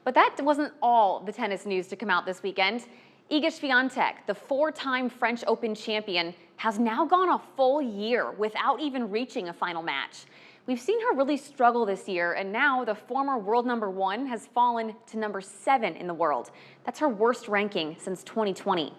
But that wasn't all the tennis news to come out this weekend. Iga Swiatek, the four-time French Open champion, has now gone a full year without even reaching a final match. We've seen her really struggle this year, and now the former world #1 has fallen to #7 in the world. That's her worst ranking since 2020.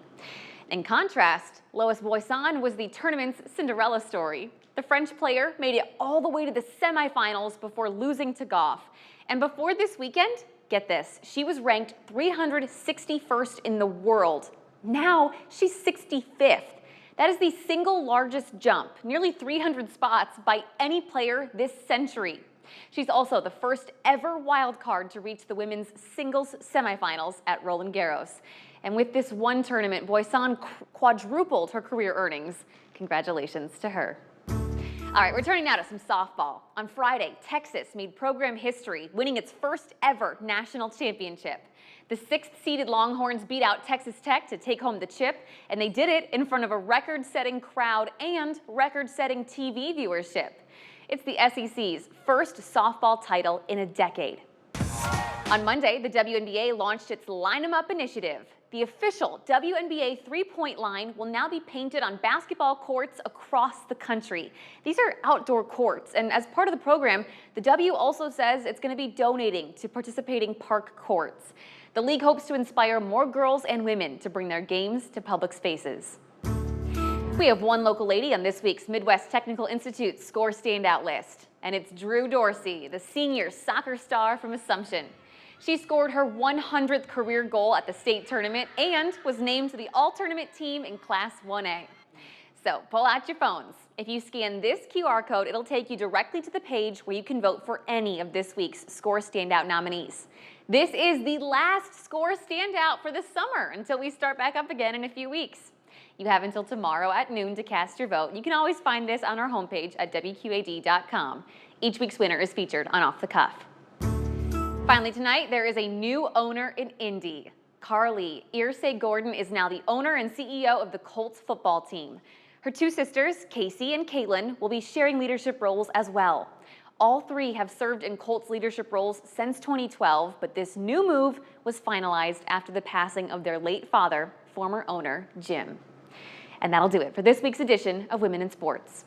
In contrast, Lois Boisson was the tournament's Cinderella story. The French player made it all the way to the semifinals before losing to Gauff. And before this weekend, get this, she was ranked 361st in the world. Now she's 65th. That is the single largest jump, nearly 300 spots, by any player this century. She's also the first ever wild card to reach the women's singles semifinals at Roland Garros. And with this one tournament, Boisson quadrupled her career earnings. Congratulations to her. All right, we're turning now to some softball. On Friday, Texas made program history, winning its first ever national championship. The 6th-seeded Longhorns beat out Texas Tech to take home the chip, and they did it in front of a record-setting crowd and record-setting TV viewership. It's the SEC's first softball title in a decade. On Monday, the WNBA launched its Line 'em Up initiative. The official WNBA three-point line will now be painted on basketball courts across the country. These are outdoor courts, and as part of the program, the W also says it's going to be donating to participating park courts. The league hopes to inspire more girls and women to bring their games to public spaces. We have one local lady on this week's Midwest Technical Institute Score Standout list, and it's Drew Dorsey, the senior soccer star from Assumption. She scored her 100th career goal at the state tournament and was named to the all-tournament team in Class 1A. So pull out your phones. If you scan this QR code, it'll take you directly to the page where you can vote for any of this week's Score Standout nominees. This is the last Score Standout for the summer until we start back up again in a few weeks. You have until tomorrow at noon to cast your vote. You can always find this on our homepage at WQAD.com. Each week's winner is featured on Off the Cuff. Finally tonight, there is a new owner in Indy. Carly Irsay Gordon is now the owner and CEO of the Colts football team. Her two sisters, Casey and Caitlin, will be sharing leadership roles as well. All three have served in Colts leadership roles since 2012, but this new move was finalized after the passing of their late father, former owner Jim. And that'll do it for this week's edition of Women in Sports.